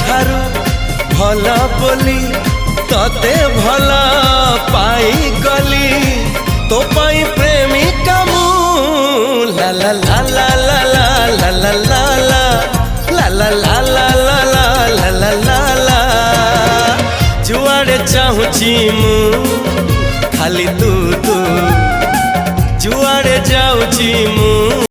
ठारू भल बोली तते भल पाई गली तो पाई प्रेमिका मु ला ला ला ला ला ला ला ला ला ला ला ला ला ला ला ला ला जुआड़े चाहूची मु खाली तू तू जुआड़े जाऊची मु।